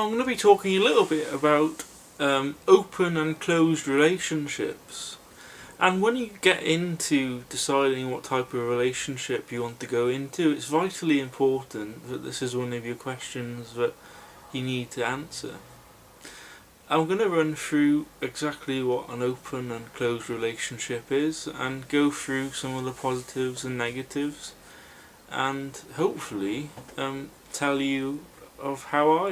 I'm going to be talking a little bit about open and closed relationships. And when you get into deciding what type of relationship you want to go into, it's vitally important that this is one of your questions that you need to answer. I'm going to run through exactly what an open and closed relationship is and go through some of the positives and negatives, and hopefully tell you of how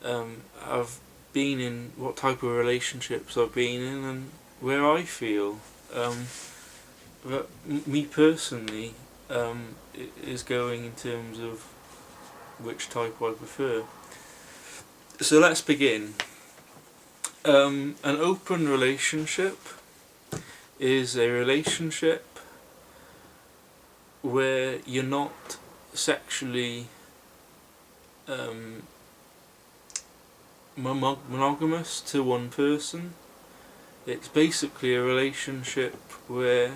I've been in, what type of relationships I've been in, and where I feel that me personally is going in terms of which type I prefer. So let's begin. An open relationship is a relationship where you're not sexually monogamous to one person. It's basically a relationship where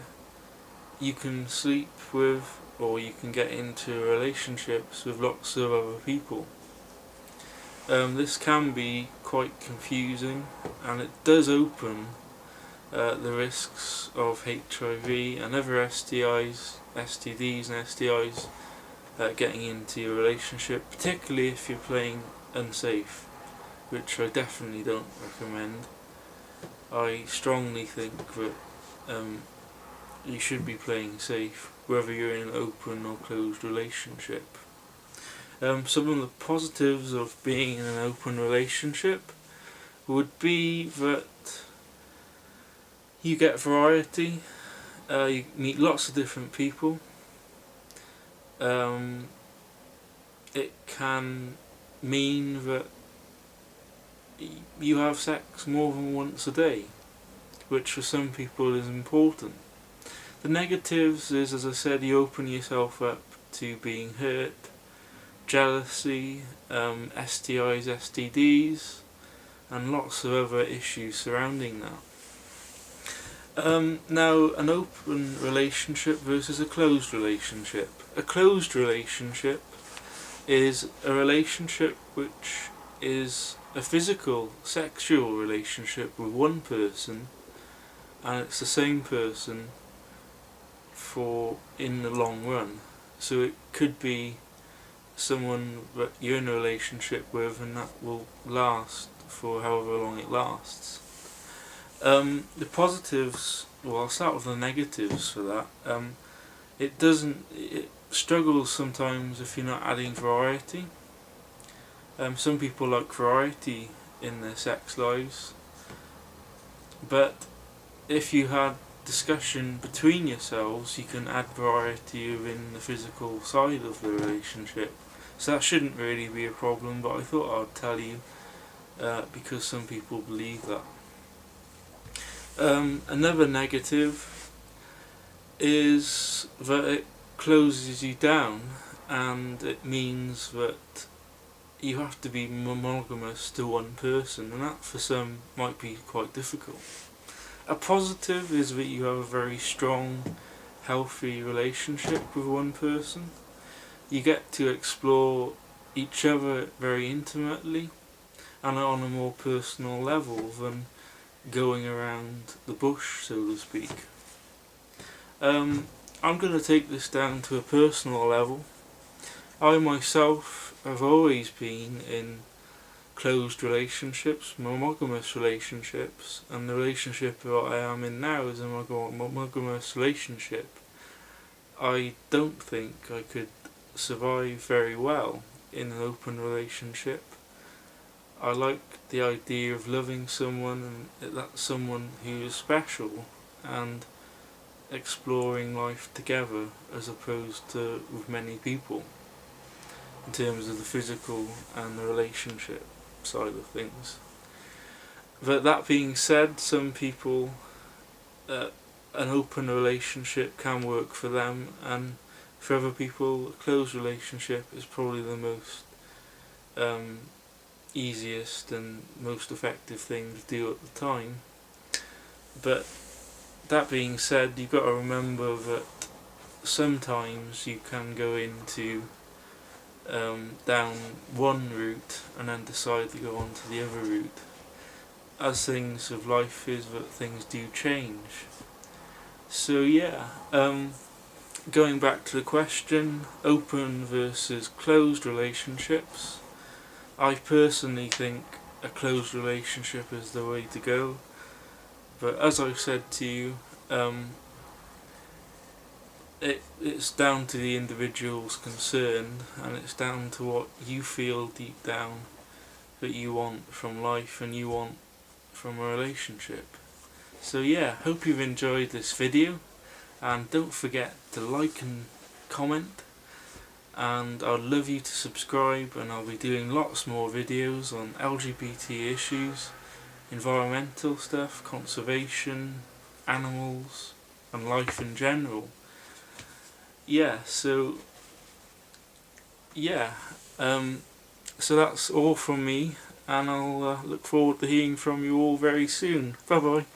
you can sleep with, or you can get into relationships with lots of other people. This can be quite confusing, and it does open the risks of HIV and other STIs, STDs and STIs getting into your relationship, particularly if you're playing unsafe, which I definitely don't recommend. I strongly think that you should be playing safe, whether you're in an open or closed relationship. Some of the positives of being in an open relationship would be that you get variety, you meet lots of different people. It can mean that you have sex more than once a day, which for some people is important. The negatives is, as I said, you open yourself up to being hurt, jealousy, STIs, STDs, and lots of other issues surrounding that. Now, an open relationship versus a closed relationship. A closed relationship is a relationship which is a physical, sexual relationship with one person, and it's the same person for in the long run. So it could be someone that you're in a relationship with, and that will last for however long it lasts. The positives, well, I'll start with the negatives for that. It struggles sometimes if you're not adding variety. Some people like variety in their sex lives, but if you had discussion between yourselves, you can add variety within the physical side of the relationship. So that shouldn't really be a problem, but I thought I'd tell you because some people believe that. Another negative is that it closes you down, and it means that you have to be monogamous to one person, and that for some might be quite difficult. A positive is that you have a very strong, healthy relationship with one person. You get to explore each other very intimately and on a more personal level than going around the bush, so to speak. I'm going to take this down to a personal level. I myself have always been in closed relationships, monogamous relationships, and the relationship that I am in now is a monogamous relationship. I don't think I could survive very well in an open relationship. I like the idea of loving someone, and that's someone who is special, and exploring life together as opposed to with many people in terms of the physical and the relationship side of things. But that being said, some people an open relationship can work for them, and for other people a closed relationship is probably the most easiest and most effective thing to do at the time. But that being said, you've got to remember that sometimes you can go into down one route and then decide to go on to the other route. As things of life is, that things do change. So yeah, going back to the question, open versus closed relationships. I personally think a closed relationship is the way to go, but as I've said to you, it's down to the individuals concerned, and it's down to what you feel deep down that you want from life and you want from a relationship. So yeah, hope you've enjoyed this video, and don't forget to like and comment, and I'd love you to subscribe, and I'll be doing lots more videos on LGBT issues, environmental stuff, conservation, animals and life in general. So that's all from me, and I'll look forward to hearing from you all very soon. Bye bye.